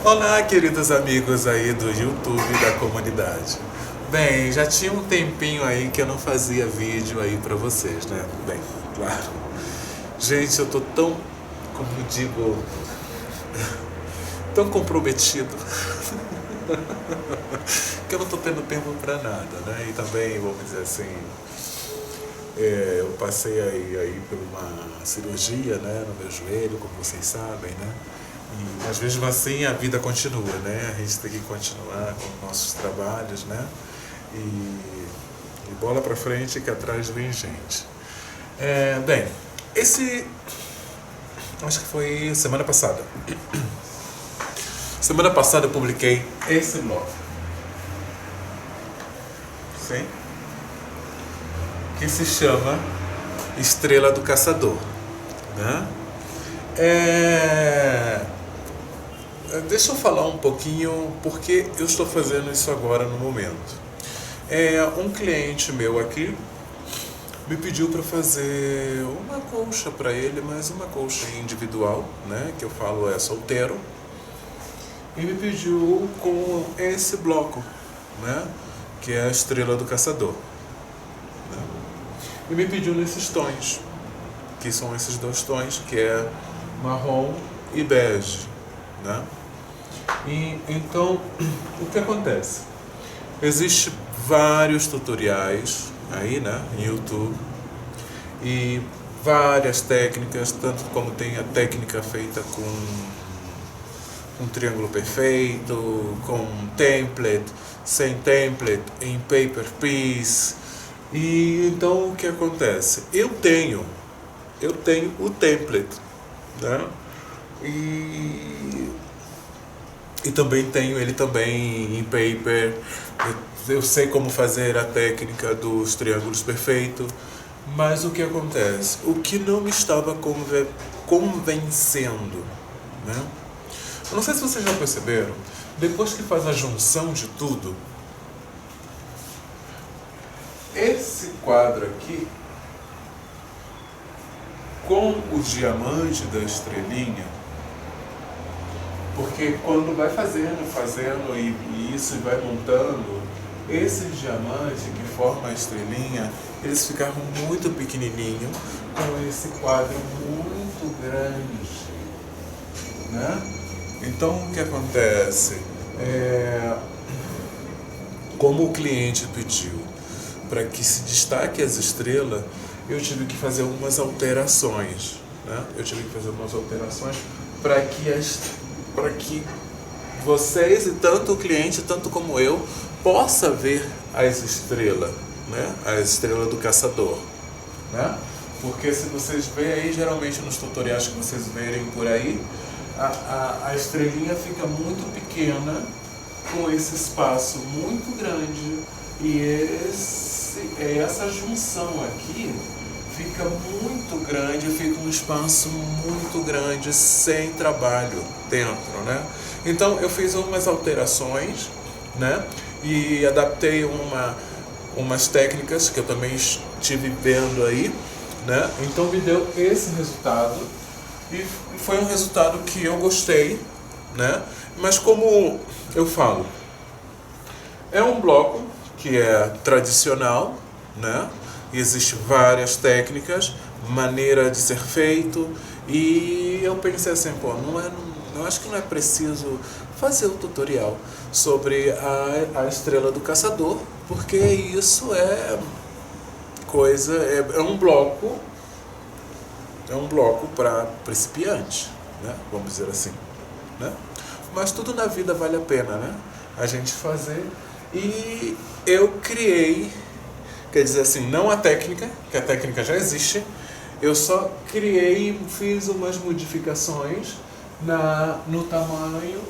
Olá, queridos amigos aí do YouTube da comunidade. Bem, já tinha um tempinho aí que eu não fazia vídeo aí pra vocês, né? Bem, claro. Gente, eu tô tão, como digo, tão comprometido que eu não tô tendo tempo pra nada, né? E também, vamos dizer assim, eu passei aí por uma cirurgia, né, no meu joelho, como vocês sabem, né? Mas mesmo assim a vida continua, né? A gente tem que continuar com nossos trabalhos, né? E bola pra frente que atrás vem gente. Bem, acho que foi semana passada. Semana passada eu publiquei esse blog. Sim? Que se chama Estrela do Caçador, né? Deixa eu falar um pouquinho porque eu estou fazendo isso agora no momento. Um cliente meu aqui me pediu para fazer uma colcha para ele, mas uma colcha individual, né? Que eu falo é solteiro. E me pediu com esse bloco, né? Que é a Estrela do Caçador. Né? E me pediu nesses tons, que são esses dois tons, que é marrom e bege, né? E então, o que acontece? Existem vários tutoriais aí, né, em YouTube, e várias técnicas, tanto como tem a técnica feita com um triângulo perfeito, com template, sem template, em paper piece. E então o que acontece? Eu tenho o template, né? E também tenho ele também em paper. Eu sei como fazer a técnica dos triângulos perfeitos, mas o que acontece? O que não me estava convencendo, né? Eu não sei se vocês já perceberam, depois que faz a junção de tudo, esse quadro aqui, com os diamantes da estrelinha, porque quando vai fazendo e isso vai montando, esses diamantes que formam a estrelinha, eles ficaram muito pequenininhos com esse quadro muito grande, né? Então o que acontece? Como o cliente pediu para que se destaque as estrelas, eu tive que fazer algumas alterações, né? Para que vocês, e tanto o cliente, tanto como eu, possa ver as estrelas, né? A estrela do caçador, né? Porque se vocês verem aí, geralmente nos tutoriais que vocês verem por aí, a estrelinha fica muito pequena, com esse espaço muito grande, e essa junção aqui fica muito grande, fica um espaço muito grande, sem trabalho dentro, né? Então eu fiz umas alterações, né? E adaptei umas técnicas que eu também estive vendo aí, né? Então me deu esse resultado, e foi um resultado que eu gostei, né? Mas como eu falo, é um bloco que é tradicional, né? Existem várias técnicas, maneira de ser feito, e eu pensei assim, pô, eu acho que não é preciso fazer o tutorial sobre a estrela do caçador, porque isso é um bloco para principiante, né? Vamos dizer assim, né? Mas tudo na vida vale a pena, né? A gente fazer. E eu criei, quer dizer assim, não a técnica, que a técnica já existe, eu só criei, fiz umas modificações no tamanho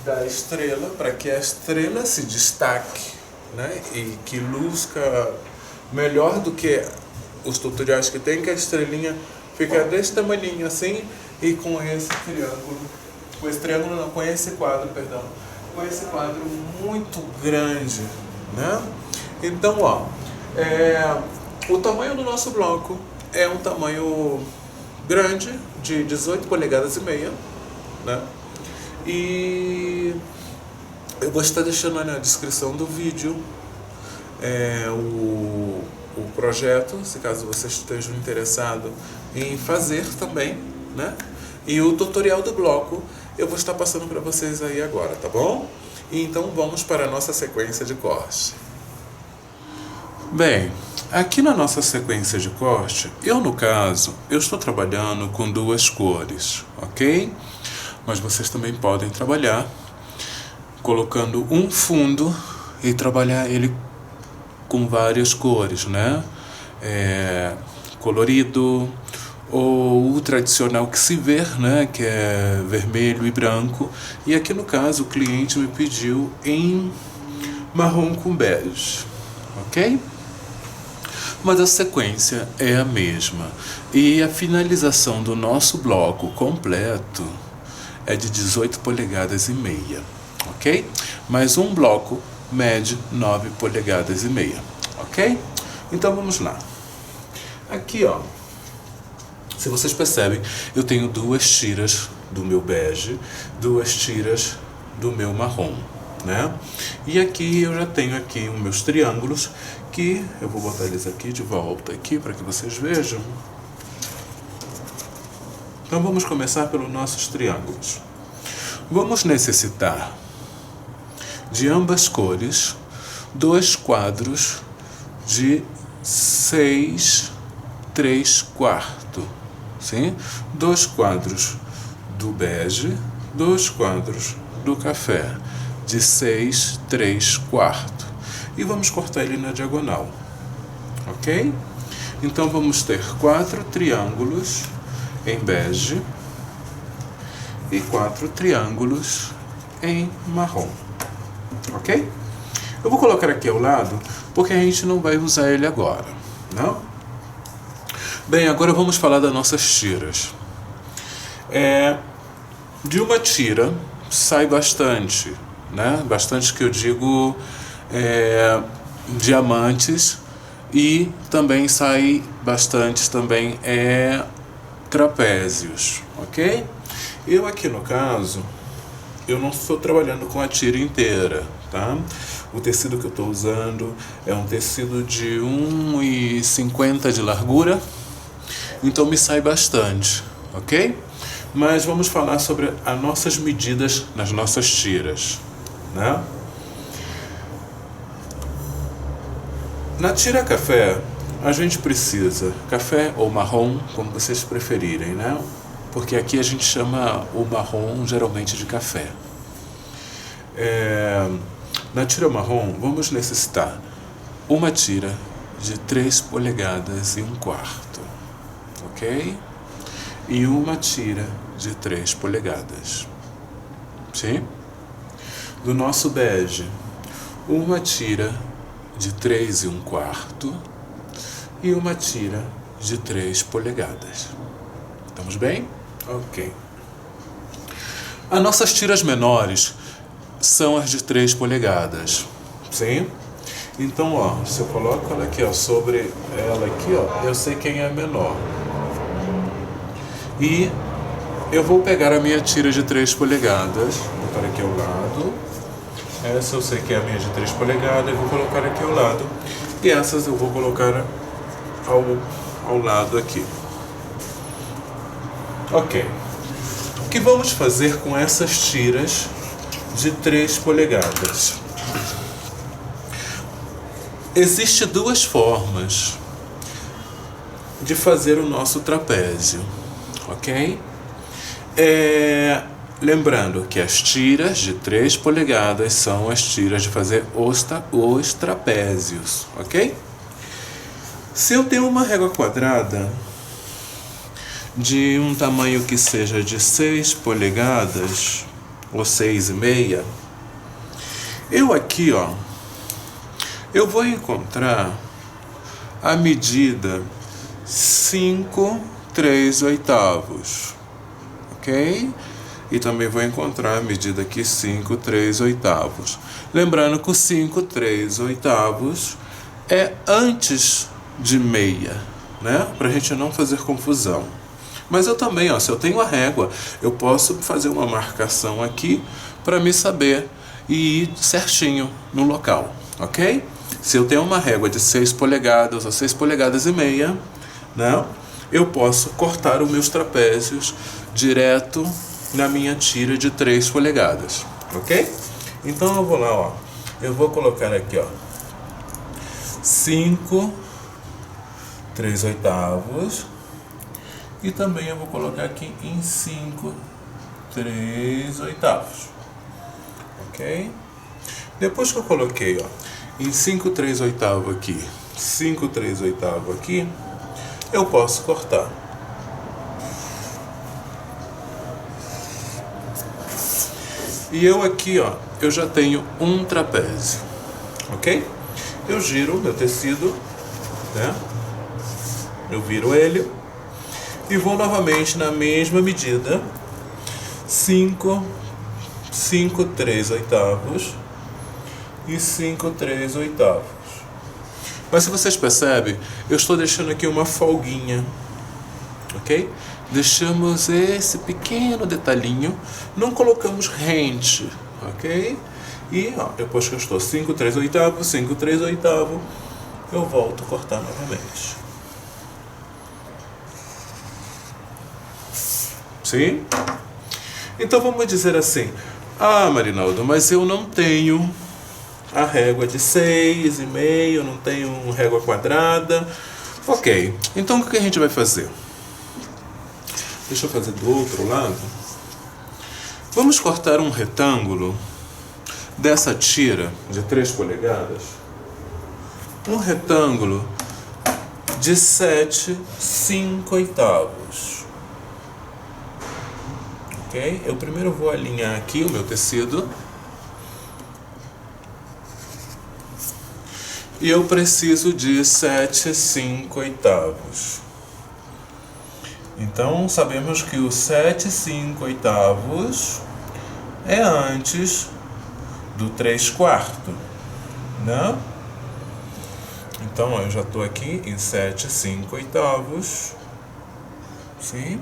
da estrela, para que a estrela se destaque, né? E que luzca melhor do que os tutoriais que tem, que a estrelinha fica desse tamaninho assim, e com esse triângulo, com esse quadro, perdão, com esse quadro muito grande, né? Então, ó, o tamanho do nosso bloco é um tamanho grande, de 18 polegadas e meia, né? E eu vou estar deixando na descrição do vídeo o projeto, se caso vocês estejam interessados em fazer também, né? E o tutorial do bloco eu vou estar passando para vocês aí agora, tá bom? Então vamos para a nossa sequência de corte. Bem, aqui na nossa sequência de corte, no caso, eu estou trabalhando com 2 cores, ok? Mas vocês também podem trabalhar colocando um fundo e trabalhar ele com várias cores, né? Colorido, ou o tradicional que se vê, né? Que é vermelho e branco. E aqui no caso o cliente me pediu em marrom com bege, ok? Mas a sequência é a mesma. E a finalização do nosso bloco completo é de 18 polegadas e meia, ok? Mas um bloco mede 9 polegadas e meia, ok? Então vamos lá. Aqui, ó, se vocês percebem, eu tenho 2 tiras do meu bege, 2 tiras do meu marrom, né? E aqui eu já tenho aqui os meus triângulos, que eu vou botar eles aqui de volta aqui para que vocês vejam. Então vamos começar pelos nossos triângulos. Vamos necessitar de ambas cores 2 quadros de 6 3/4, sim? 2 quadros do bege, 2 quadros do café de 6 3/4. E vamos cortar ele na diagonal, ok? Então vamos ter 4 triângulos em bege e 4 triângulos em marrom, ok? Eu vou colocar aqui ao lado porque a gente não vai usar ele agora, não? Bem, agora vamos falar das nossas tiras. De uma tira sai bastante, né? Bastante que eu digo diamantes, e também sai bastante também trapézios, ok? Eu aqui no caso, eu não estou trabalhando com a tira inteira, tá? O tecido que eu estou usando é um tecido de 1,50 de largura, então me sai bastante, ok? Mas vamos falar sobre as nossas medidas nas nossas tiras, né? Na tira café, a gente precisa café ou marrom, como vocês preferirem, né? Porque aqui a gente chama o marrom geralmente de café. Na tira marrom, vamos necessitar uma tira de 3 polegadas e 1/4, ok? E uma tira de 3 polegadas, sim? Do nosso bege, uma tira de 3 1/4 e uma tira de 3 polegadas. Estamos bem? Ok. As nossas tiras menores são as de 3 polegadas, sim? Então, ó, se eu coloco ela aqui, ó, sobre ela aqui, ó, eu sei quem é a menor. E eu vou pegar a minha tira de 3 polegadas, vou botar aqui ao lado. Essa eu sei que é a minha de 3 polegadas, eu vou colocar aqui ao lado. E essas eu vou colocar ao lado aqui. Ok. O que vamos fazer com essas tiras de 3 polegadas? Existem 2 formas de fazer o nosso trapézio, ok? Lembrando que as tiras de 3 polegadas são as tiras de fazer os trapézios, ok? Se eu tenho uma régua quadrada de um tamanho que seja de 6 polegadas ou 6,5, eu aqui, ó, eu vou encontrar a medida 5 3/8, ok? E também vou encontrar a medida aqui 5 3/8. Lembrando que o 5 3/8 é antes de meia, né? Pra gente não fazer confusão. Mas eu também, ó, se eu tenho a régua, eu posso fazer uma marcação aqui para me saber e ir certinho no local, ok? Se eu tenho uma régua de 6 polegadas ou 6 polegadas e meia, né, eu posso cortar os meus trapézios direto na minha tira de 3 polegadas, ok? Então eu vou lá, ó, eu vou colocar aqui, ó, 5 3/8 e também eu vou colocar aqui em 5 3/8, ok? Depois que eu coloquei, ó, em 5 3/8 aqui, 5 3/8 aqui, eu posso cortar. E eu aqui, ó, eu já tenho um trapézio, ok? Eu giro meu tecido, né? Eu viro ele e vou novamente na mesma medida, 5 3/8 e 5 3/8. Mas se vocês percebem, eu estou deixando aqui uma folguinha, ok? Deixamos esse pequeno detalhinho, não colocamos rente, ok? E ó, depois que eu estou 5 3/8, 5 3/8, eu volto a cortar novamente. Sim? Então vamos dizer assim, ah, Marinaldo, mas eu não tenho a régua de 6,5, não tenho régua quadrada. Ok, então o que a gente vai fazer? Deixa eu fazer do outro lado. Vamos cortar um retângulo dessa tira de 3 polegadas. Um retângulo de 7 5/8. Ok? Eu primeiro vou alinhar aqui o meu tecido. E eu preciso de 7 5/8. Então, sabemos que o 7 5/8 é antes do 3/4, né? Então, eu já estou aqui em 7 5/8, sim?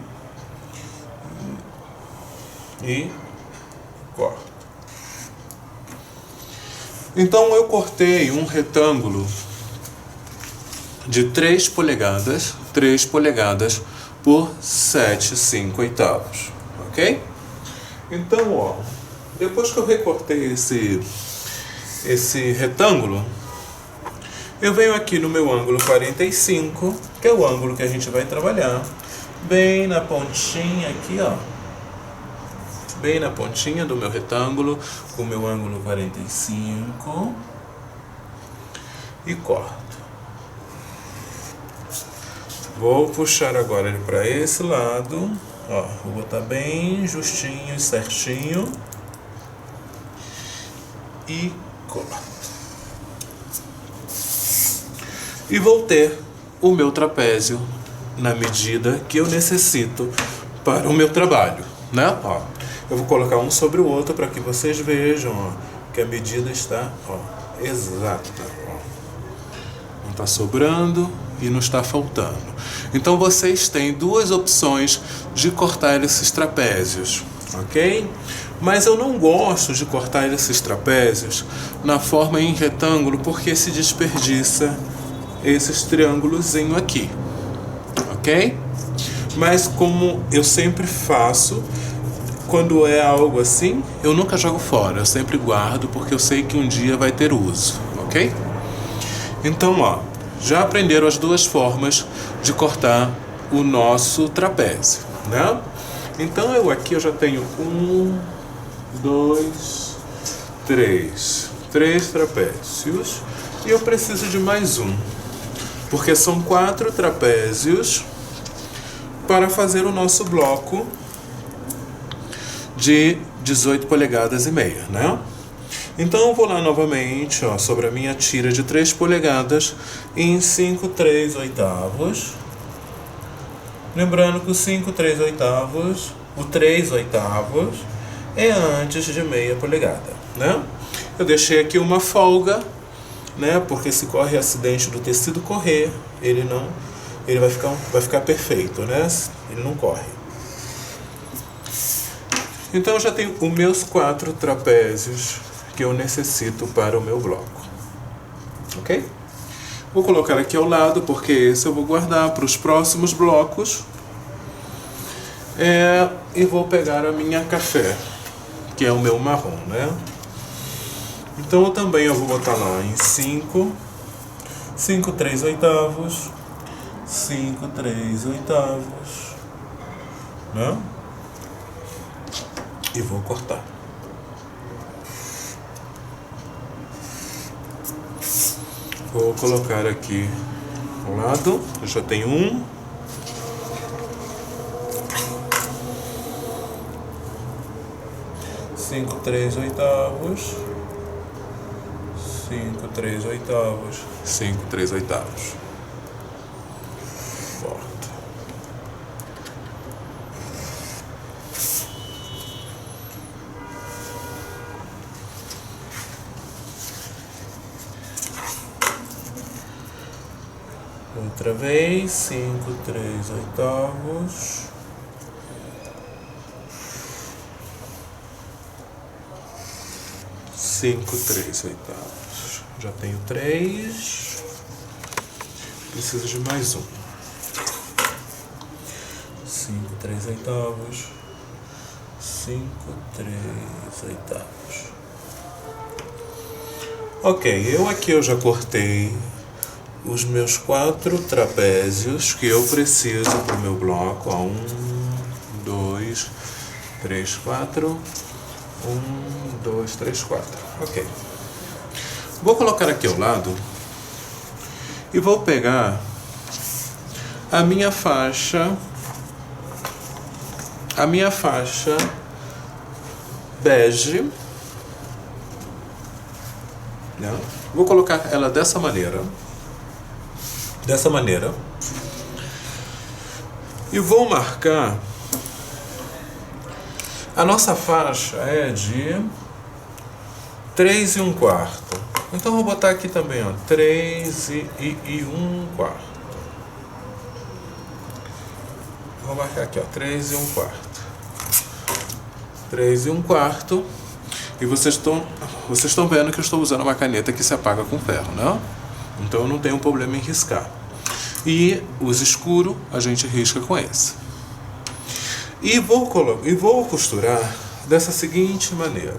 E corto. Então, eu cortei um retângulo de 3 polegadas por 7 5/8, ok? Então, ó, depois que eu recortei esse retângulo, eu venho aqui no meu ângulo 45, que é o ângulo que a gente vai trabalhar, bem na pontinha aqui, ó, bem na pontinha do meu retângulo, com o meu ângulo 45, e corto. Vou puxar agora ele para esse lado, ó, vou botar bem justinho e certinho e corto. E vou ter o meu trapézio na medida que eu necessito para o meu trabalho, né? Ó, eu vou colocar um sobre o outro para que vocês vejam, ó, que a medida está, ó, exata, ó. Não está sobrando e não está faltando. Então vocês têm duas opções de cortar esses trapézios, ok? Mas eu não gosto de cortar esses trapézios na forma em retângulo porque se desperdiça esses triângulozinho aqui, ok? Mas como eu sempre faço, quando é algo assim, eu nunca jogo fora, eu sempre guardo porque eu sei que um dia vai ter uso, ok? Então, ó, já aprenderam as duas formas de cortar o nosso trapézio, né? Então eu já tenho 1, 2, 3 trapézios e eu preciso de mais um, porque são 4 trapézios para fazer o nosso bloco de 18 polegadas e meia, né? Então eu vou lá novamente, ó, sobre a minha tira de 3 polegadas em 5 3/8. Lembrando que o 5 3/8, o 3/8 é antes de meia polegada, né? Eu deixei aqui uma folga, né? Porque se corre acidente do tecido correr, ele vai ficar perfeito, né? ele não corre. Então eu já tenho os meus 4 trapézios que eu necessito para o meu bloco. Ok? Vou colocar aqui ao lado, porque esse eu vou guardar para os próximos blocos. E vou pegar a minha café, que é o meu marrom, né? Então também eu vou botar lá em 5, 3/8, 5 3/8, né? E vou cortar. Vou colocar aqui ao lado, eu já tenho um. Cinco 3/8, 5 3/8, 5 3/8. Volta. Outra vez, 5 3/8. 5 3/8. Já tenho 3. Preciso de mais um. 5 3/8. 5 3/8. Ok, eu já cortei os meus 4 trapézios que eu preciso para o meu bloco. 1, 2, 3, 4. 1, 2, 3, 4. Ok. Vou colocar aqui ao lado e vou pegar a minha faixa bege, né? Vou colocar ela dessa maneira, e vou marcar. A nossa faixa é de 3 1/4. Então vou botar aqui também, ó, 3 1/4. Vou marcar aqui, ó, 3 1/4. 3 1/4. E vocês estão vendo que eu estou usando uma caneta que se apaga com ferro, né? Então eu não tenho problema em riscar. E os escuros a gente risca com esse. E vou costurar dessa seguinte maneira.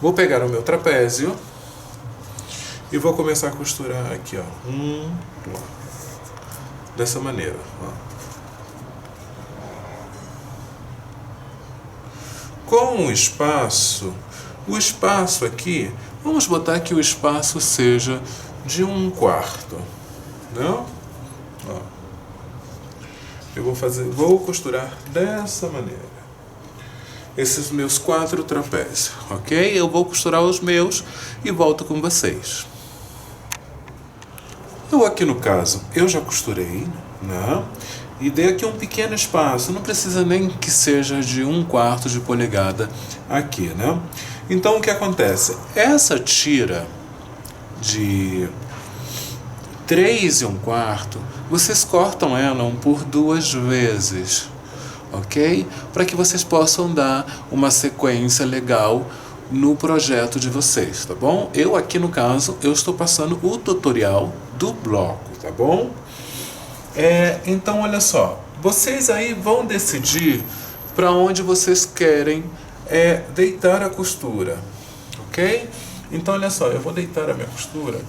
Vou pegar o meu trapézio e vou começar a costurar aqui, ó. Dessa maneira, ó. Com o espaço aqui, vamos botar que o espaço seja de 1/4, não? Ó. Eu vou costurar dessa maneira. Esses meus 4 trapézios, ok? Eu vou costurar os meus e volto com vocês. Eu aqui no caso, eu já costurei, né? E dei aqui um pequeno espaço, não precisa nem que seja de 1/4 de polegada aqui, né? Então o que acontece? Essa tira de 3 1/4, vocês cortam ela por 2 vezes, ok? Para que vocês possam dar uma sequência legal no projeto de vocês, tá bom? Eu aqui no caso, eu estou passando o tutorial do bloco, tá bom? Então olha só, vocês aí vão decidir para onde vocês querem deitar a costura, ok? Então olha só, eu vou deitar a minha costura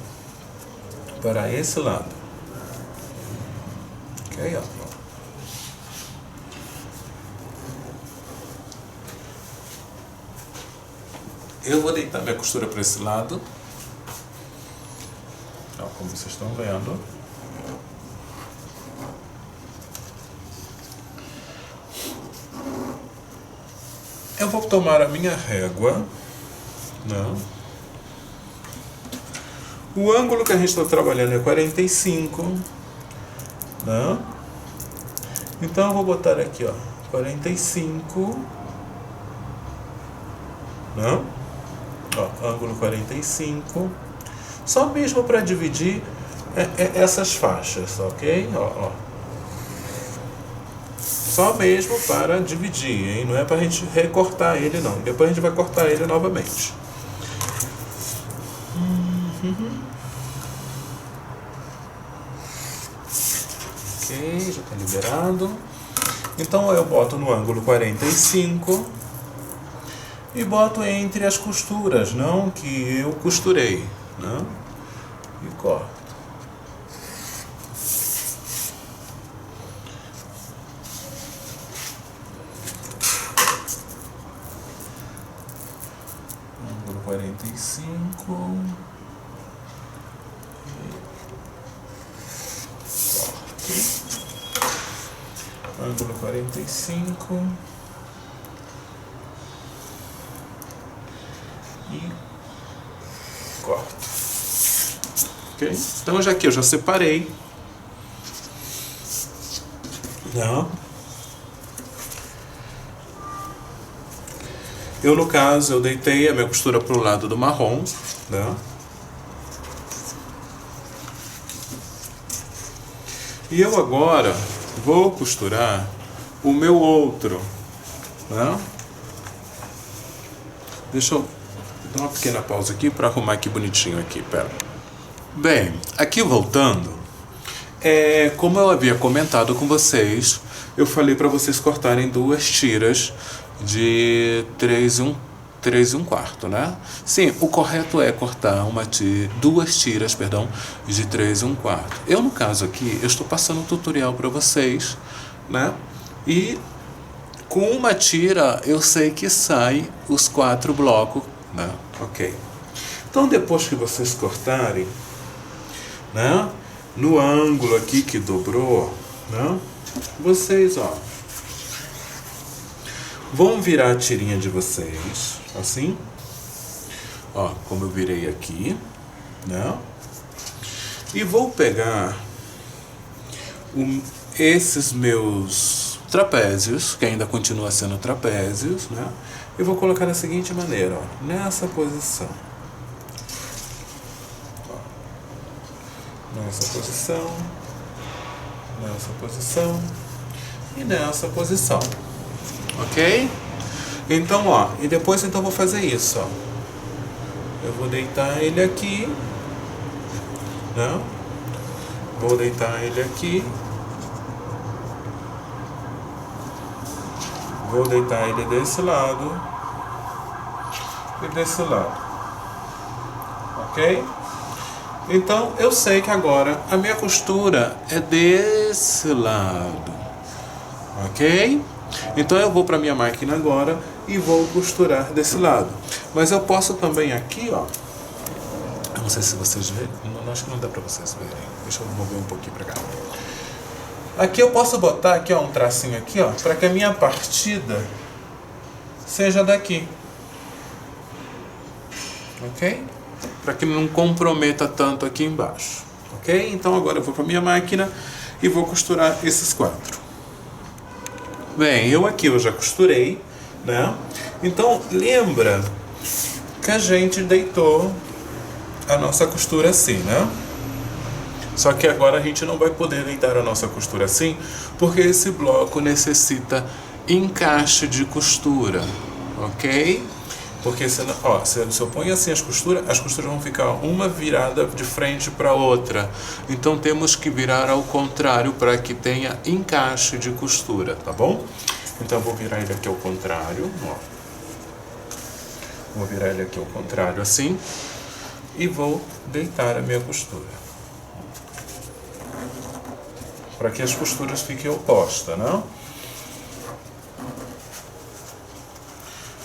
para esse lado, ok? Ó. Eu vou deitar minha costura para esse lado, ó, como vocês estão vendo. Eu vou tomar a minha régua, né? O ângulo que a gente está trabalhando é 45, né? Então eu vou botar aqui, ó, 45, né? Ó, ângulo 45, só mesmo para dividir essas faixas, ok? Ó. Só mesmo para dividir, hein? Não é para a gente recortar ele, não. Depois a gente vai cortar ele novamente. Ok, já está liberado. Então eu boto no ângulo 45 e boto entre as costuras, não que eu costurei, não? E corto. Ângulo 45. Ângulo 45 e corto. Ok? Então aqui eu já separei. Não. Eu no caso eu deitei a minha costura para o lado do marrom, né? E eu agora vou costurar o meu outro, né? Deixa eu dar uma pequena pausa aqui para arrumar aqui bonitinho aqui, pera. Bem, aqui voltando, como eu havia comentado com vocês, eu falei para vocês cortarem duas tiras de 3 e um quarto, né? Sim, o correto é cortar duas tiras, perdão, de 3 e um quarto. Eu, no caso aqui, eu estou passando um tutorial para vocês, né? E com uma tira, eu sei que sai os 4 blocos, né? Ok. Então, depois que vocês cortarem, né? No ângulo aqui que dobrou, né? Vocês, ó, vão virar a tirinha de vocês, assim, ó, como eu virei aqui, né? E vou pegar esses meus trapézios, que ainda continua sendo trapézios, né? E vou colocar da seguinte maneira, ó, nessa posição. Ó, nessa posição, nessa posição e nessa posição. Ok? Então, ó, e depois então eu vou fazer isso, ó. Eu vou deitar ele aqui, né? Vou deitar ele aqui. Vou deitar ele desse lado e desse lado. Ok? Então, eu sei que agora a minha costura é desse lado. Ok? Então eu vou para minha máquina agora e vou costurar desse lado. Mas eu posso também aqui, ó. Eu não sei se vocês verem. Não, acho que não dá para vocês verem. Deixa eu mover um pouquinho para cá. Aqui eu posso botar aqui, ó, um tracinho aqui, ó, para que a minha partida seja daqui. Ok? Para que não comprometa tanto aqui embaixo. Ok? Então agora eu vou para minha máquina e vou costurar esses 4. Bem, eu já costurei, né? Então, lembra que a gente deitou a nossa costura assim, né? Só que agora a gente não vai poder deitar a nossa costura assim, porque esse bloco necessita encaixe de costura, ok? Porque senão, ó, se eu ponho assim as costuras vão ficar uma virada de frente para outra. Então temos que virar ao contrário para que tenha encaixe de costura, tá bom? Então eu vou virar ele aqui ao contrário, ó. Vou virar ele aqui ao contrário assim e vou deitar a minha costura. Para que as costuras fiquem opostas, não?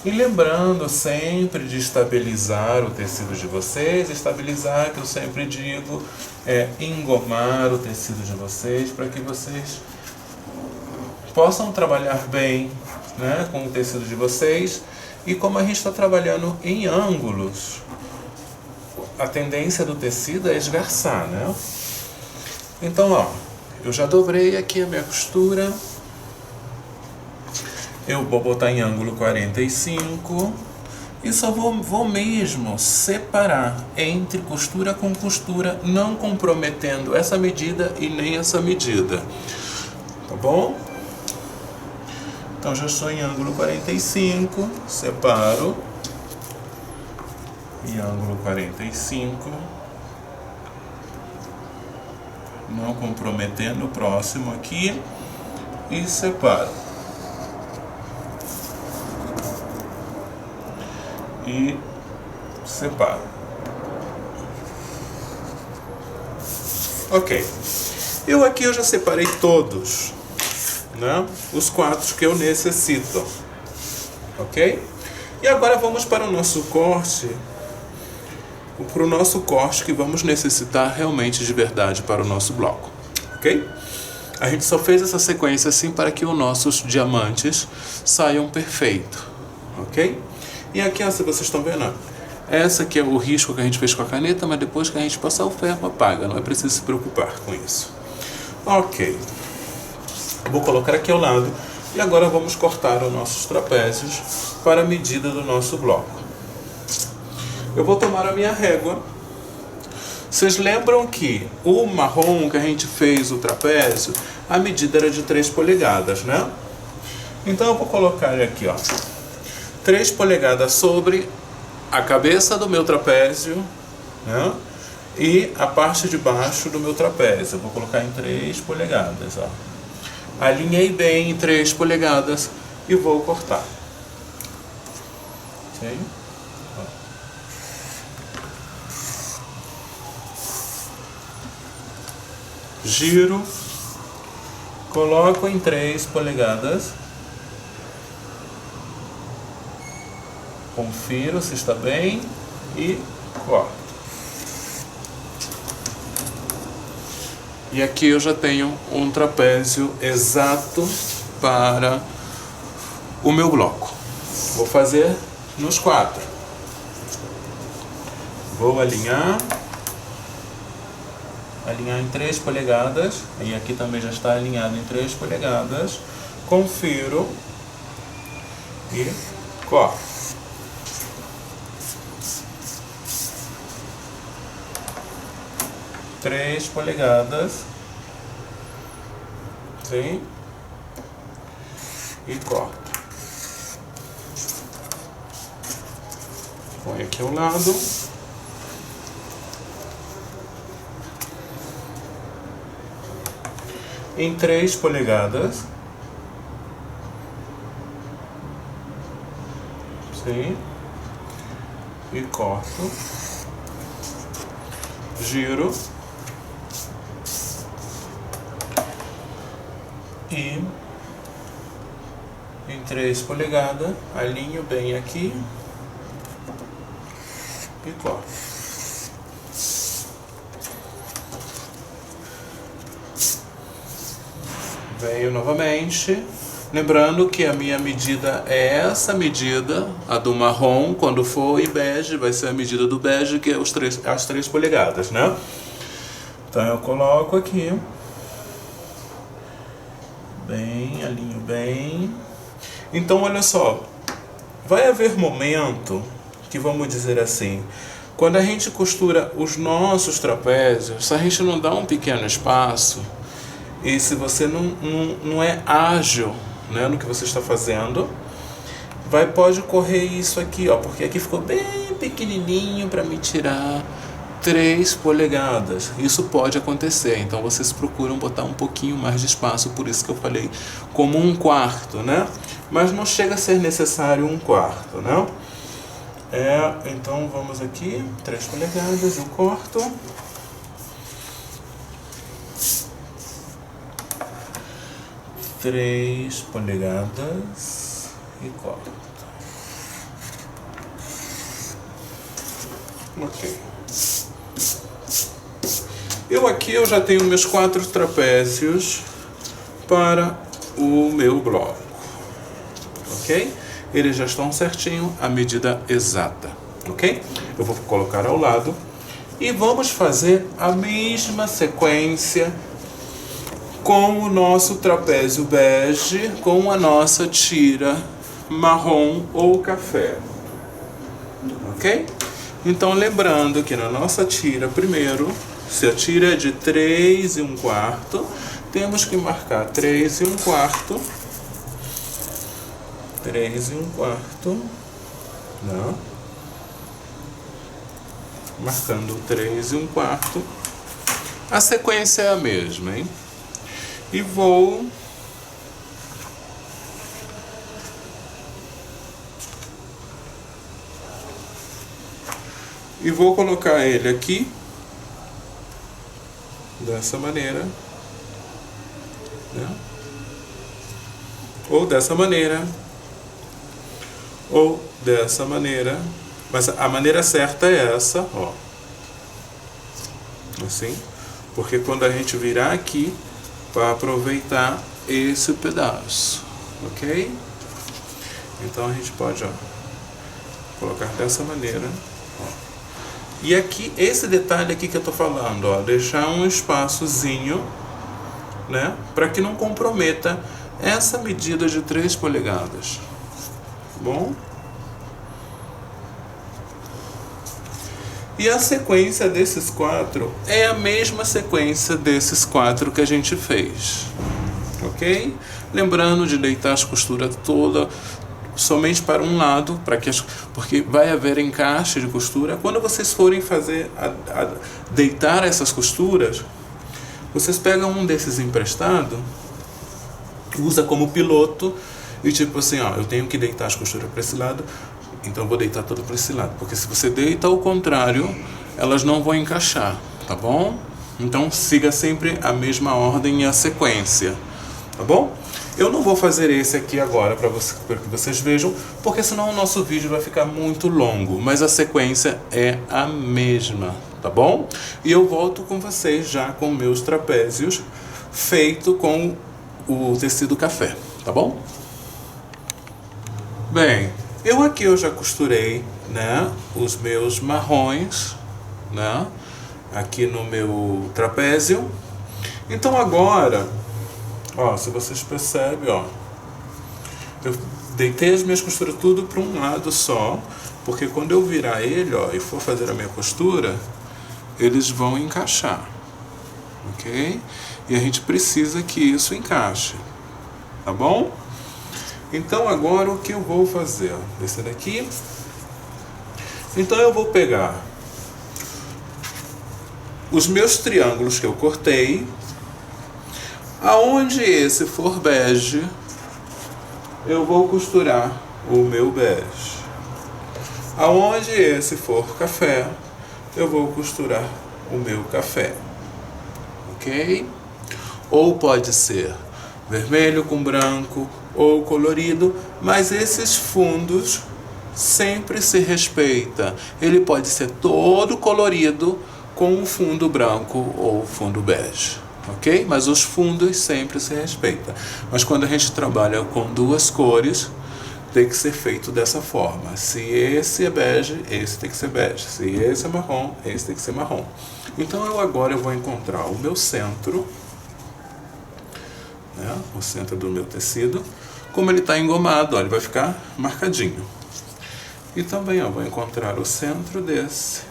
E lembrando sempre de estabilizar o tecido de vocês. Estabilizar, que eu sempre digo, é engomar o tecido de vocês para que vocês possam trabalhar bem, né, com o tecido de vocês. E como a gente está trabalhando em ângulos, a tendência do tecido é esgarçar, né? Então, ó, eu já dobrei aqui a minha costura. Eu vou botar em ângulo 45 e só vou mesmo separar entre costura com costura, não comprometendo essa medida e nem essa medida, tá bom? Então já estou em ângulo 45, separo. Em ângulo 45. Não comprometendo o próximo aqui. E separo. E separo. Ok. Eu já separei todos, né? Os 4 que eu necessito. Ok? E agora vamos para o nosso corte. Para o nosso corte que vamos necessitar realmente de verdade para o nosso bloco. Ok? A gente só fez essa sequência assim para que os nossos diamantes saiam perfeitos. Ok? E aqui, ó, se vocês estão vendo, essa aqui é o risco que a gente fez com a caneta, mas depois que a gente passar o ferro, apaga. Não é preciso se preocupar com isso. Ok. Vou colocar aqui ao lado. E agora vamos cortar os nossos trapézios para a medida do nosso bloco. Eu vou tomar a minha régua. Vocês lembram que o marrom que a gente fez o trapézio, a medida era de 3 polegadas, né? Então eu vou colocar aqui, ó, 3 polegadas sobre a cabeça do meu trapézio, né? E a parte de baixo do meu trapézio. Eu vou colocar em 3 polegadas, ó. Alinhei bem em 3 polegadas e vou cortar. Ok? Giro, coloco em 3 polegadas, confiro se está bem e corto. E aqui eu já tenho um trapézio exato para o meu bloco. Vou fazer nos 4. Vou alinhar em 3 polegadas, e aqui também já está alinhado em 3 polegadas, confiro e corto. Três polegadas, sim, e corto. Põe aqui ao lado. Em 3 polegadas, sim, e corto, giro e em 3 polegadas, alinho bem aqui e corto. Venho novamente, lembrando que a minha medida é essa medida, a do marrom, quando for em bege, vai ser a medida do bege, que é as 3 polegadas, né? Então eu coloco aqui, bem, alinho bem. Então olha só, vai haver momento que, vamos dizer assim, quando a gente costura os nossos trapézios, se a gente não dá um pequeno espaço, e se você não é ágil, né, no que você está fazendo, pode correr isso aqui, ó, porque aqui ficou bem pequenininho para me tirar 3 polegadas. Isso pode acontecer, então vocês procuram botar um pouquinho mais de espaço, por isso que eu falei como 1/4, né? Mas não chega a ser necessário 1/4, né? Então vamos aqui, 3 polegadas, eu corto. 3 polegadas e corto. Ok. Eu já tenho meus 4 trapézios para o meu bloco. Ok? Eles já estão certinho, a medida exata. Ok? Eu vou colocar ao lado e vamos fazer a mesma sequência com o nosso trapézio bege, com a nossa tira marrom ou café. Ok? Então lembrando que na nossa tira, primeiro, se a tira é de 3 1/4, temos que marcar 3 1/4 3 1/4, né? Marcando 3 1/4. A sequência é a mesma, hein? E vou colocar ele aqui dessa maneira, né? Ou dessa maneira, ou dessa maneira, mas a maneira certa é essa, ó, assim, porque quando a gente virar aqui, vai aproveitar esse pedaço, ok? Então a gente pode, ó, colocar dessa maneira, ó. E aqui, esse detalhe aqui que eu tô falando, ó, deixar um espaçozinho, né, para que não comprometa essa medida de 3 polegadas, bom? E a sequência desses 4 é a mesma sequência desses 4 que a gente fez, ok? Lembrando de deitar as costuras todas somente para um lado, porque vai haver encaixe de costura. Quando vocês forem fazer deitar essas costuras, vocês pegam um desses emprestado, usa como piloto e tipo assim, ó, eu tenho que deitar as costuras para esse lado, então eu vou deitar tudo para esse lado, porque se você deita ao contrário, elas não vão encaixar, tá bom? Então siga sempre a mesma ordem e a sequência, tá bom? Eu não vou fazer esse aqui agora para que vocês vejam, porque senão o nosso vídeo vai ficar muito longo, mas a sequência é a mesma, tá bom? E eu volto com vocês já com meus trapézios feito com o tecido café, tá bom? Bem, eu já costurei, né, os meus marrons, né, aqui no meu trapézio. Então agora, ó, se vocês percebem, ó, eu deitei as minhas costuras tudo para um lado só, porque quando eu virar ele, ó, e for fazer a minha costura, eles vão encaixar, ok? E a gente precisa que isso encaixe, tá bom? Então agora o que eu vou fazer? Ó, esse daqui. Então eu vou pegar os meus triângulos que eu cortei. Aonde esse for bege, eu vou costurar o meu bege. Aonde esse for café, eu vou costurar o meu café, ok? Ou pode ser vermelho com branco ou colorido, mas esses fundos sempre se respeita. Ele pode ser todo colorido com um fundo branco ou fundo bege, ok? Mas os fundos sempre se respeitam. Mas quando a gente trabalha com duas cores, tem que ser feito dessa forma. Se esse é bege, esse tem que ser bege. Se esse é marrom, esse tem que ser marrom. Então agora eu vou encontrar o meu centro, né? O centro do meu tecido. Como ele está engomado, ó, ele vai ficar marcadinho. E também, ó, vou encontrar o centro desse.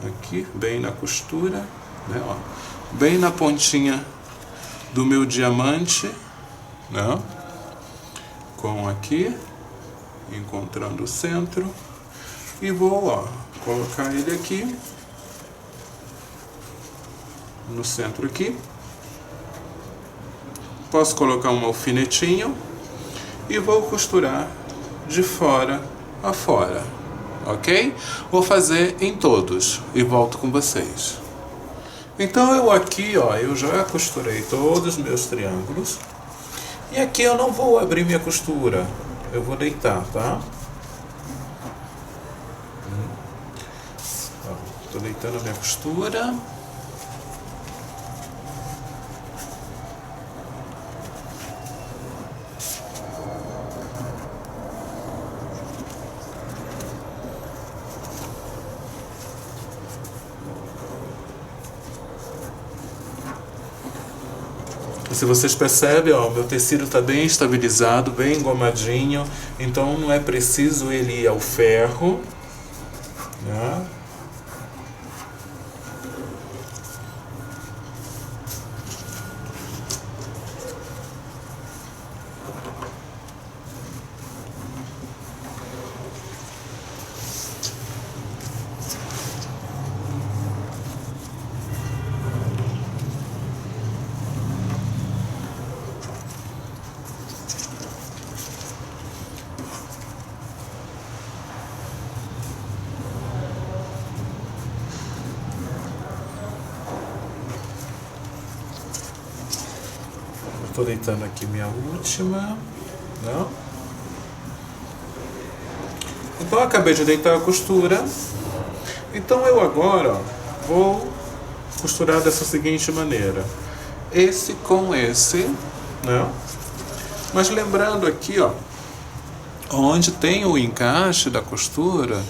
Aqui, bem na costura, né, ó, bem na pontinha do meu diamante, né, com aqui, encontrando o centro, e vou, ó, colocar ele aqui, no centro aqui. Posso colocar um alfinetinho e vou costurar de fora a fora, ok? Vou fazer em todos e volto com vocês. Então eu aqui, ó, eu já costurei todos os meus triângulos. E aqui eu não vou abrir minha costura, eu vou deitar, tá? Tô deitando a minha costura. Se vocês percebem, ó, meu tecido está bem estabilizado, bem engomadinho, então não é preciso ele ir ao ferro, né? Tô deitando aqui minha última, não? Então eu acabei de deitar a costura. Então eu agora, ó, vou costurar dessa seguinte maneira. Esse com esse, né? Mas lembrando aqui, ó, onde tem o encaixe da costura,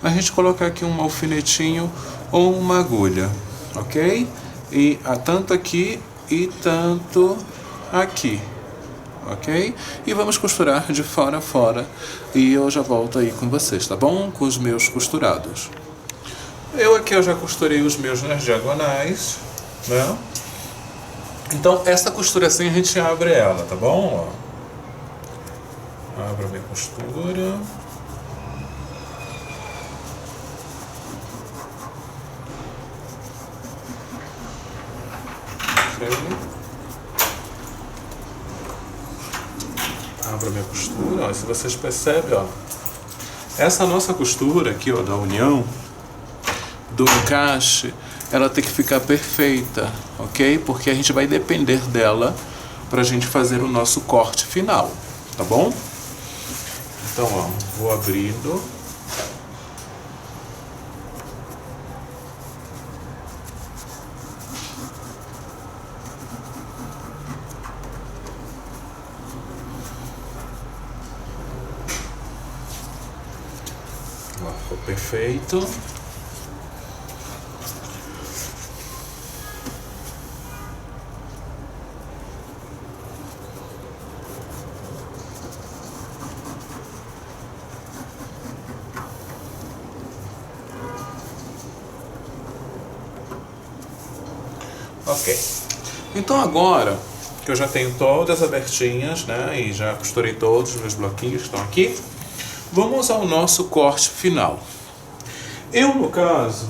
a gente colocar aqui um alfinetinho ou uma agulha, ok? E tanto aqui e tanto aqui, ok? E vamos costurar de fora a fora e eu já volto aí com vocês, tá bom? Com os meus costurados. Eu já costurei os meus nas diagonais, né? Então essa costura assim a gente abre ela, tá bom? Ó. Abro a minha costura. Abro a minha costura, ó, se vocês percebem, ó, essa nossa costura aqui, ó, da união, do encaixe, ela tem que ficar perfeita, ok? Porque a gente vai depender dela pra gente fazer o nosso corte final, tá bom? Então, ó, vou abrindo. Ó, ficou perfeito. Ok. Então agora que eu já tenho todas abertinhas, né, e já costurei todos os meus bloquinhos que estão aqui, vamos ao nosso corte final. Eu, no caso,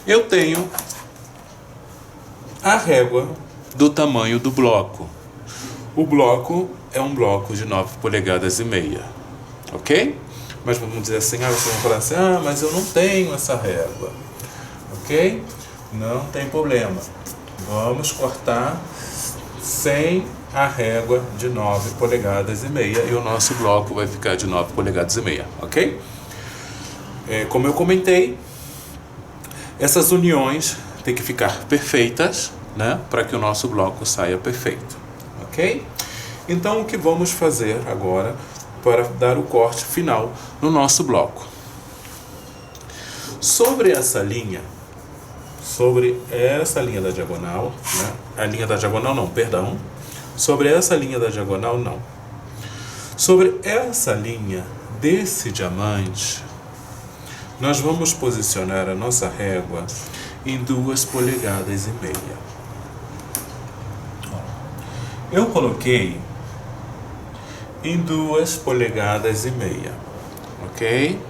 eu tenho a régua do tamanho do bloco. O bloco é um bloco de 9 polegadas e meia, ok? Mas vamos dizer assim, vocês vão falar assim, mas eu não tenho essa régua, ok? Não tem problema. Vamos cortar sem a régua de 9 polegadas e meia e o nosso bloco vai ficar de 9 polegadas e meia, ok? Como eu comentei, essas uniões têm que ficar perfeitas, né, para que o nosso bloco saia perfeito, ok? Então o que vamos fazer agora para dar o corte final no nosso bloco? Sobre essa linha da diagonal, né? A linha da diagonal não, perdão. Sobre essa linha da diagonal não. Sobre essa linha desse diamante, nós vamos posicionar a nossa régua em 2 polegadas e meia. Eu coloquei em 2 polegadas e meia, ok?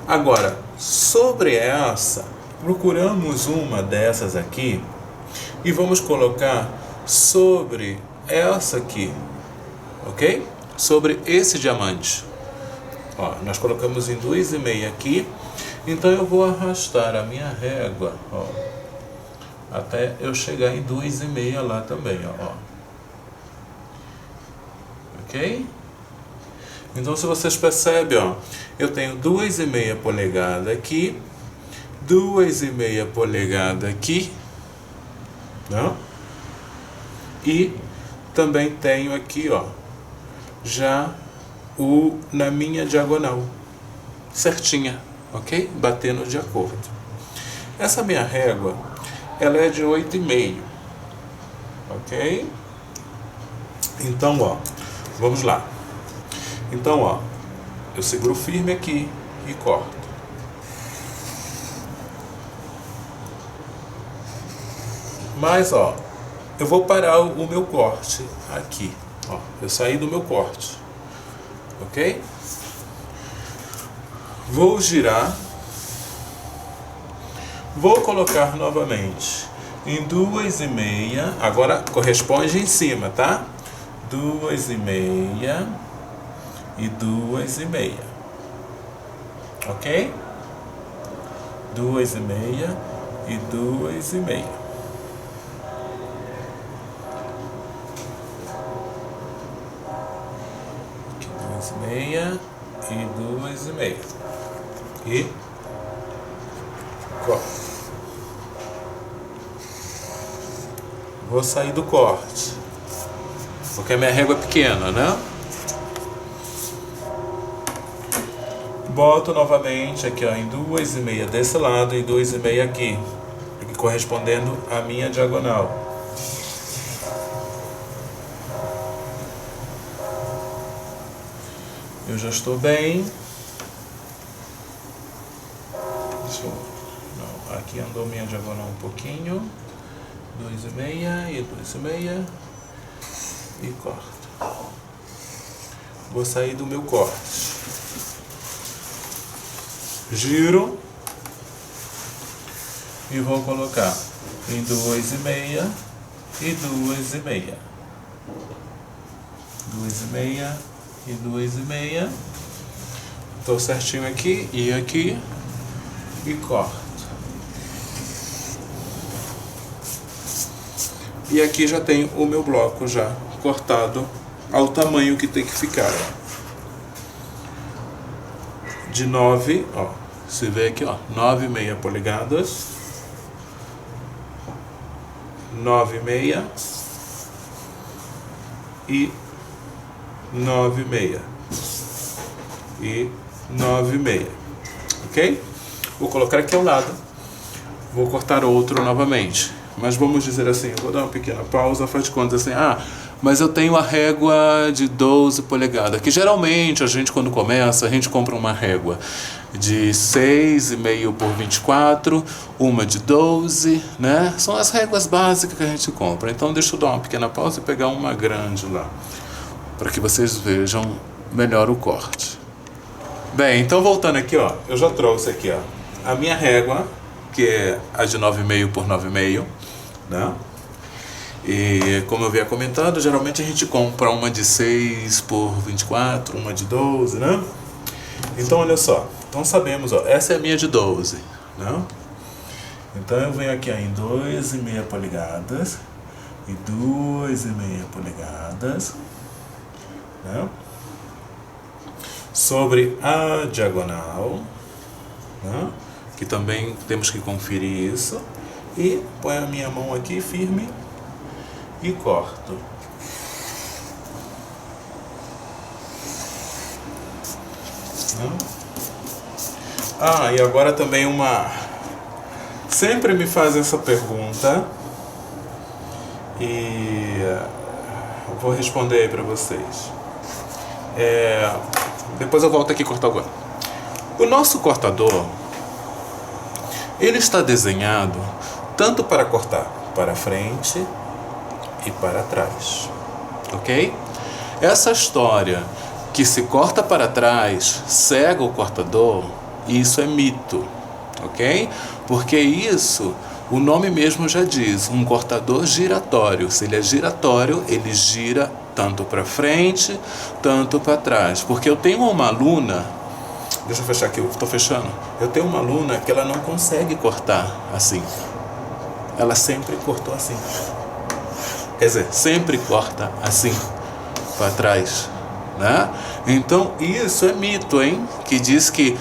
Agora, sobre essa, procuramos uma dessas aqui e vamos colocar sobre essa aqui, ok? Sobre esse diamante. Ó, nós colocamos em 2,5 aqui, então eu vou arrastar a minha régua, ó, até eu chegar em 2,5 lá também, ó. Ok? Então se vocês percebem, ó, eu tenho 2,5 polegadas aqui, 2,5 polegadas aqui, não? E também tenho aqui, ó, já na minha diagonal, certinha, ok? Batendo de acordo. Essa minha régua, ela é de 8,5, ok? Então, ó, vamos lá. Então, ó, eu seguro firme aqui e corto. Mas, ó, eu vou parar o meu corte aqui, ó, eu saí do meu corte, ok? Vou girar, vou colocar novamente em 2,5, agora corresponde em cima, tá? 2,5 e 2,5, ok? 2,5 e 2,5. 2,5 e 2,5. E corto. Vou sair do corte, porque a minha régua é pequena, né? Boto novamente aqui, ó, em 2,5 desse lado e 2,5 aqui, correspondendo à minha diagonal. Eu já estou bem. Não, aqui andou minha diagonal um pouquinho. 2,5 e 2,5 e corto. Vou sair do meu corte. Giro e vou colocar em 2,5 e 2,5. 2,5 e 2,5. Estou certinho aqui e corto. E aqui já tenho o meu bloco já cortado ao tamanho que tem que ficar. De 9, ó, você vê aqui, ó, 9,5 polegadas, 9,5 e 9,5 e 9,5, ok? Vou colocar aqui ao lado, vou cortar outro novamente, mas vamos dizer assim, eu vou dar uma pequena pausa, faz de conta assim, mas eu tenho a régua de 12 polegadas, que geralmente a gente quando começa, a gente compra uma régua de 6,5 por 24, uma de 12, né? São as réguas básicas que a gente compra. Então deixa eu dar uma pequena pausa e pegar uma grande lá, para que vocês vejam melhor o corte. Bem, então voltando aqui, ó, eu já trouxe aqui, ó, a minha régua, que é a de 9,5 por 9,5, né? E como eu havia comentado, geralmente a gente compra uma de 6 por 24, uma de 12, né? Então olha só, então sabemos, ó, essa é a minha de 12, né? Então eu venho aqui ó, em 2,5 polegadas e 2,5 polegadas, né? Sobre a diagonal, né? Que também temos que conferir isso, e põe a minha mão aqui firme e corto. E agora também sempre me faz essa pergunta e eu vou responder aí para vocês. Depois eu volto aqui cortar agora. O nosso cortador, ele está desenhado tanto para cortar para frente e para trás, ok? Essa história que se corta para trás, cega o cortador, isso é mito, ok? Porque isso, o nome mesmo já diz, um cortador giratório. Se ele é giratório, ele gira tanto para frente, tanto para trás. Porque eu tenho uma aluna, deixa eu fechar aqui, eu estou fechando. Eu tenho uma aluna que ela não consegue cortar assim. Ela sempre cortou assim. Quer dizer, sempre corta assim, para trás, né? Então, isso é mito, hein? Que diz que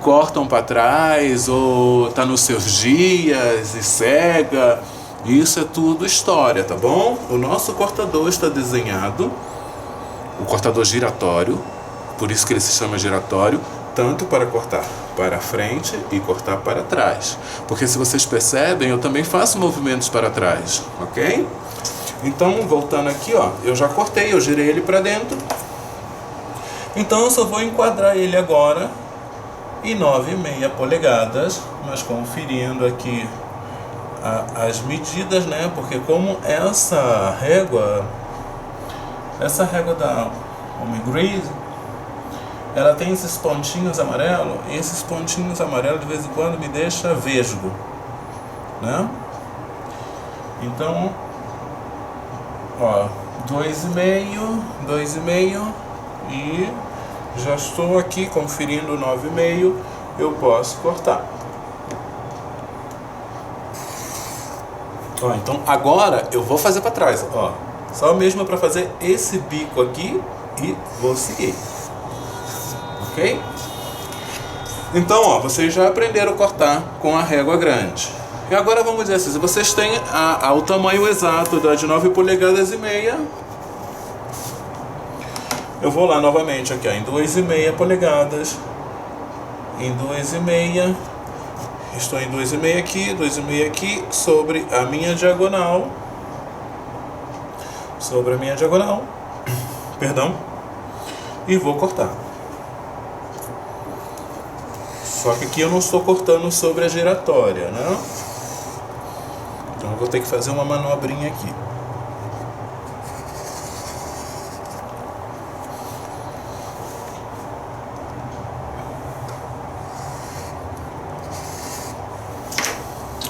cortam para trás, ou tá nos seus dias e cega. Isso é tudo história, tá bom? O nosso cortador está desenhado, o cortador giratório, por isso que ele se chama giratório, tanto para cortar para frente e cortar para trás. Porque se vocês percebem, eu também faço movimentos para trás, ok? Então, voltando aqui, ó, eu já cortei, eu girei ele para dentro. Então, eu só vou enquadrar ele agora em 9,5 polegadas, mas conferindo aqui as medidas, né? Porque como essa régua da Home Grid, ela tem esses pontinhos amarelos, e esses pontinhos amarelos de vez em quando me deixa vesgo, né? Então, ó, 2,5 e já estou aqui conferindo 9,5, eu posso cortar. Ó, então agora eu vou fazer para trás, ó, só mesmo para fazer esse bico aqui e vou seguir. ok? Então, ó, vocês já aprenderam a cortar com a régua grande. E agora vamos dizer assim, se vocês têm o tamanho exato da de 9 polegadas e meia, eu vou lá novamente aqui, ó, em 2,5 polegadas, em 2,5, estou em 2,5 aqui, 2,5 aqui, sobre a minha diagonal, perdão, e vou cortar. Só que aqui eu não estou cortando sobre a giratória, né? Então eu vou ter que fazer uma manobrinha aqui.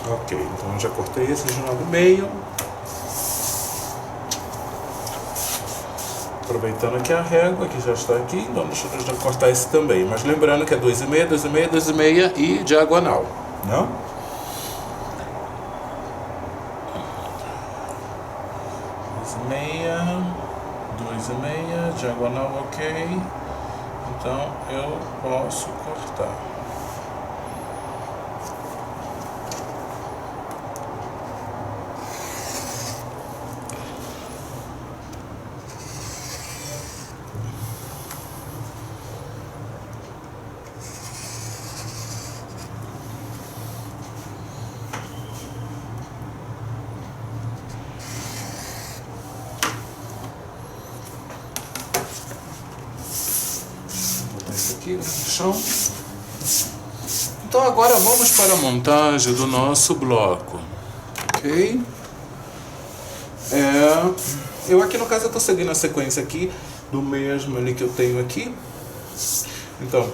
Ok, então eu já cortei esse de 9,5. Aproveitando aqui a régua, que já está aqui, então deixa eu já cortar esse também. Mas lembrando que é 2,5, 2,5, 2,5 e diagonal, né? 2,5, diagonal, ok. Então eu posso cortar. Aqui no chão. Então agora vamos para a montagem do nosso bloco, ok? Eu aqui no caso estou seguindo a sequência aqui do mesmo ali que eu tenho aqui. Então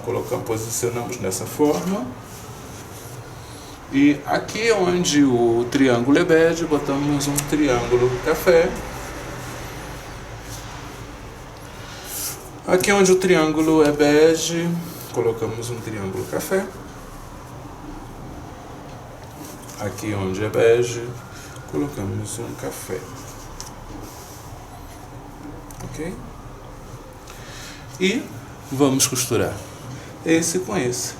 posicionamos dessa forma. E aqui onde o triângulo é bege, botamos um triângulo café. Aqui onde o triângulo é bege, colocamos um triângulo café. Aqui onde é bege, colocamos um café. Ok? E vamos costurar esse com esse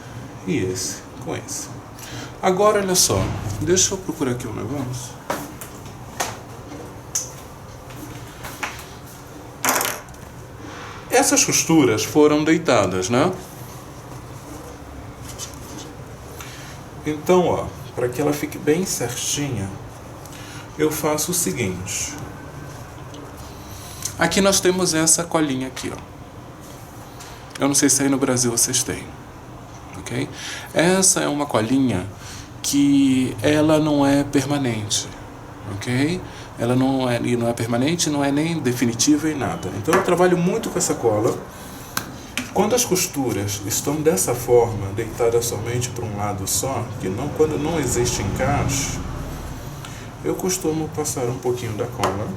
e esse com esse. Agora olha só, deixa eu procurar aqui um negócio. Essas costuras foram deitadas, né? Então, ó, para que ela fique bem certinha, eu faço o seguinte. Aqui nós temos essa colinha aqui, ó. Eu não sei se aí no Brasil vocês têm, ok? Essa é uma colinha que ela não é permanente, ok? Ela não é permanente, não é nem definitiva e nada. Então eu trabalho muito com essa cola. Quando as costuras estão dessa forma, deitadas somente para um lado só, quando não existe encaixe, eu costumo passar um pouquinho da cola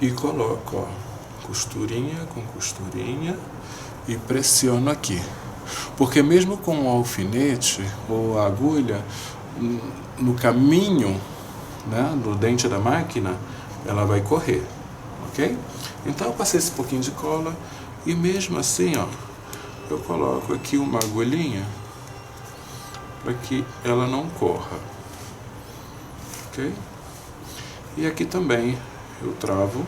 e coloco, ó, costurinha com costurinha e pressiono aqui. Porque mesmo com o alfinete ou a agulha, no caminho, né, do dente da máquina, ela vai correr, ok? Então eu passei esse pouquinho de cola e mesmo assim, ó, eu coloco aqui uma agulhinha para que ela não corra, ok? E aqui também eu travo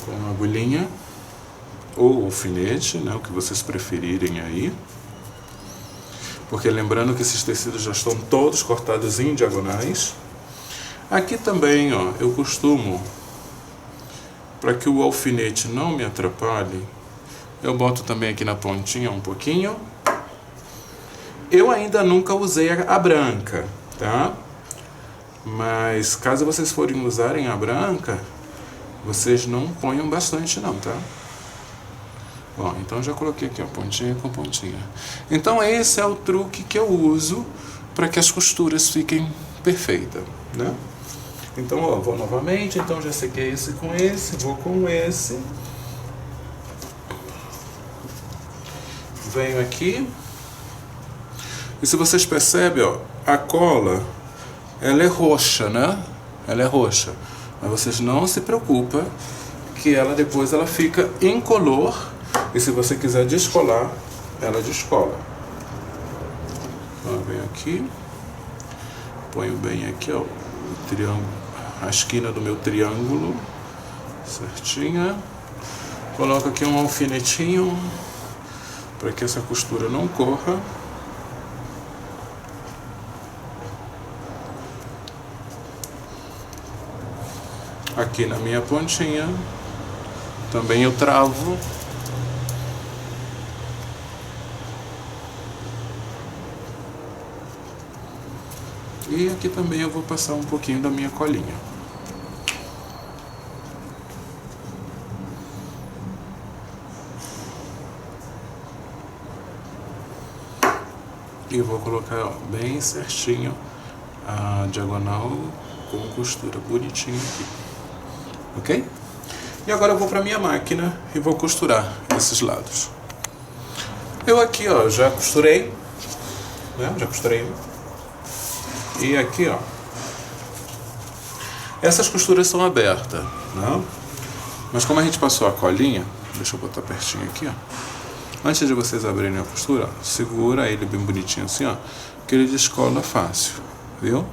com uma agulhinha ou alfinete, né, o que vocês preferirem aí. Porque lembrando que esses tecidos já estão todos cortados em diagonais. Aqui também, ó, eu costumo, para que o alfinete não me atrapalhe, eu boto também aqui na pontinha um pouquinho. Eu ainda nunca usei a branca, tá? Mas caso vocês forem usarem a branca, vocês não ponham bastante não, tá? Bom, então já coloquei aqui, ó, pontinha com pontinha. Então esse é o truque que eu uso para que as costuras fiquem perfeitas, né? Então, ó, vou novamente, então já sequei esse com esse, vou com esse. Venho aqui. E se vocês percebem, ó, a cola, ela é roxa, né? Ela é roxa. Mas vocês não se preocupem que ela depois ela fica incolor E se você quiser descolar, ela descola. Então, eu venho aqui, ponho bem aqui, ó, o triângulo, a esquina do meu triângulo, certinha. Coloco aqui um alfinetinho para que essa costura não corra. Aqui na minha pontinha também eu travo. E aqui também eu vou passar um pouquinho da minha colinha. E vou colocar, ó, bem certinho a diagonal com costura bonitinho aqui. Ok? E agora eu vou para minha máquina e vou costurar esses lados. Eu aqui, ó, já costurei, né? Já costurei. E aqui, ó, essas costuras são abertas, né? Mas como a gente passou a colinha, deixa eu botar pertinho aqui, ó. Antes de vocês abrirem a costura, ó, segura ele bem bonitinho assim, ó, que ele descola fácil, viu?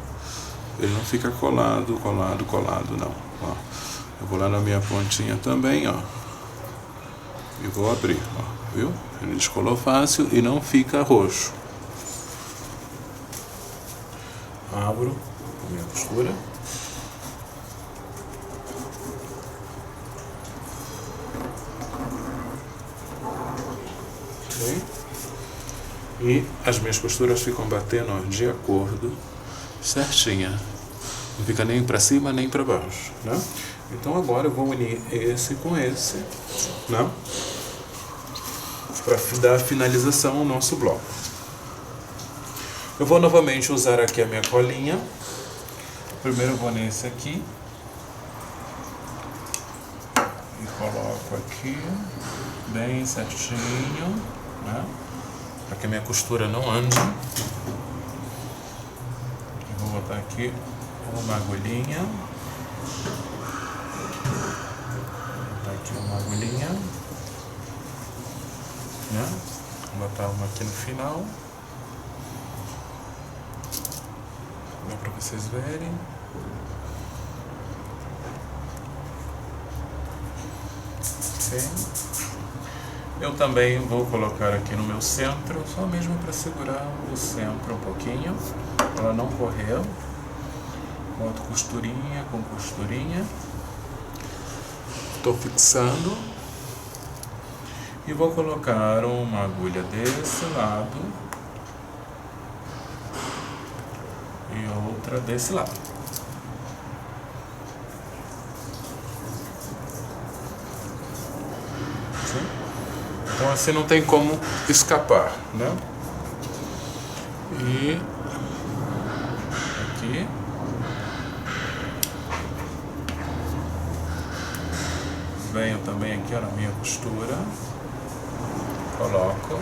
Ele não fica colado, não. Ó, eu vou lá na minha pontinha também, ó, e vou abrir, ó, viu? Ele descolou fácil e não fica roxo. Abro a minha costura. Okay. E as minhas costuras ficam batendo, ó, de acordo, certinha. Não fica nem para cima nem para baixo, né? Então agora eu vou unir esse com esse, né? Para dar finalização ao nosso bloco. Eu vou novamente usar aqui a minha colinha. Primeiro eu vou nesse aqui. E coloco aqui, bem certinho, né? Para que a minha costura não ande. Eu vou botar aqui uma agulhinha. Vou botar aqui uma agulhinha, né? Vou botar uma aqui no final. Dá para vocês verem. Okay. Eu também vou colocar aqui no meu centro, só mesmo para segurar o centro um pouquinho, para ela não correr. Boto costurinha com costurinha. Estou fixando. E vou colocar uma agulha desse lado e outra desse lado. Sim? Então assim não tem como escapar, né? E aqui venho também aqui, ó, na minha costura, coloco.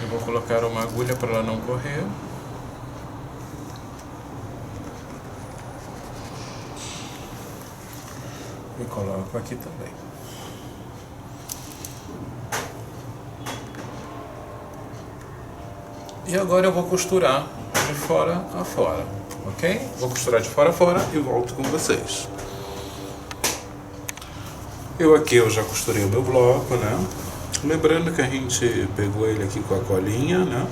Eu vou colocar uma agulha para ela não correr. E coloco aqui também. E agora eu vou costurar de fora a fora, ok? Vou costurar de fora a fora e volto com vocês. Eu já costurei o meu bloco, né? Lembrando que a gente pegou ele aqui com a colinha, né?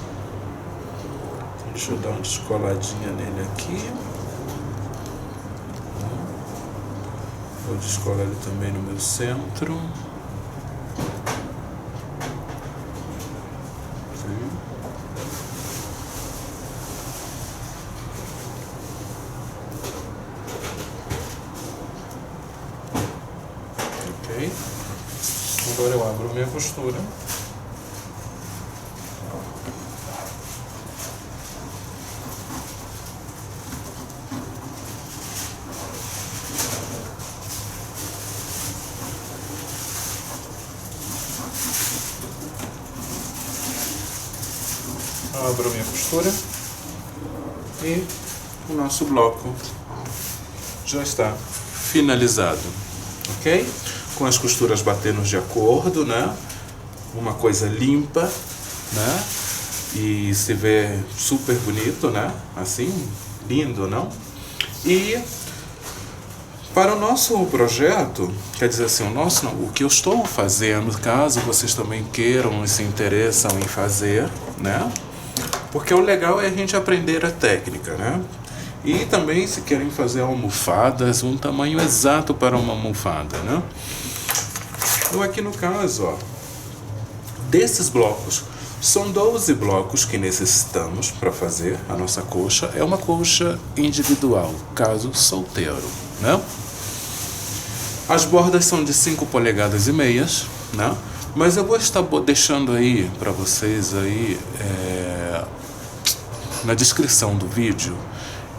Deixa eu dar uma descoladinha nele aqui. Vou descolar ele também no meu centro. Ok. Agora eu abro minha costura. Abro minha costura e o nosso bloco já está finalizado, ok? com as costuras batendo de acordo, né? Uma coisa limpa, né? E se vê super bonito, né? Assim, lindo, não? E para o nosso projeto, quer dizer assim, o que eu estou fazendo, caso vocês também queiram e se interessam em fazer, né? Porque o legal é a gente aprender a técnica, né? E também, se querem fazer almofadas, um tamanho exato para uma almofada, né? Então aqui no caso, ó, desses blocos, são 12 blocos que necessitamos para fazer a nossa colcha. É uma colcha individual, caso solteiro, né? As bordas são de 5 polegadas e meias, né? Mas eu vou estar deixando aí para vocês aí na descrição do vídeo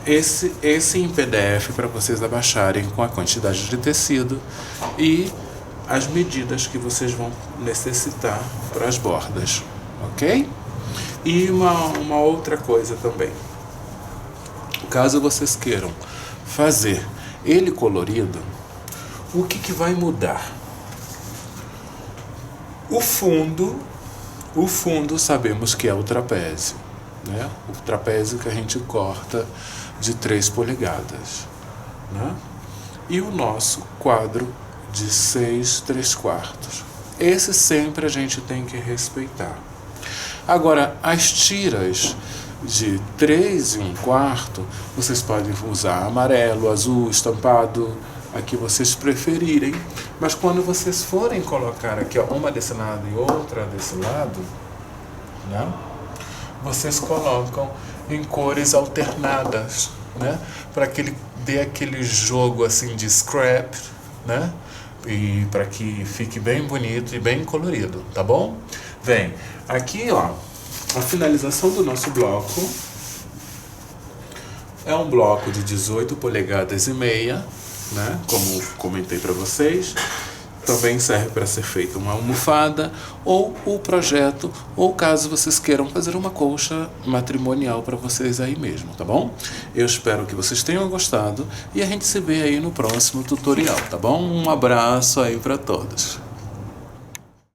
esse em PDF para vocês abaixarem com a quantidade de tecido e as medidas que vocês vão necessitar para as bordas, ok? E uma outra coisa também, caso vocês queiram fazer ele colorido, o que vai mudar? O fundo sabemos que é o trapézio, né? O trapézio que a gente corta de 3 polegadas, né? E o nosso quadro de 6 3/4. Esse sempre a gente tem que respeitar. Agora, as tiras de 3 1/4, vocês podem usar amarelo, azul, estampado, a que vocês preferirem, mas quando vocês forem colocar aqui, ó, uma desse lado e outra desse lado, né, vocês colocam em cores alternadas, né, para que ele dê aquele jogo assim de scrap, né, e para que fique bem bonito e bem colorido, tá bom? Vem, aqui ó, a finalização do nosso bloco é um bloco de 18 polegadas e meia, né? Como comentei para vocês, também serve para ser feita uma almofada ou o projeto, ou caso vocês queiram fazer uma colcha matrimonial para vocês aí mesmo, tá bom? Eu espero que vocês tenham gostado e a gente se vê aí no próximo tutorial, tá bom? Um abraço aí para todos.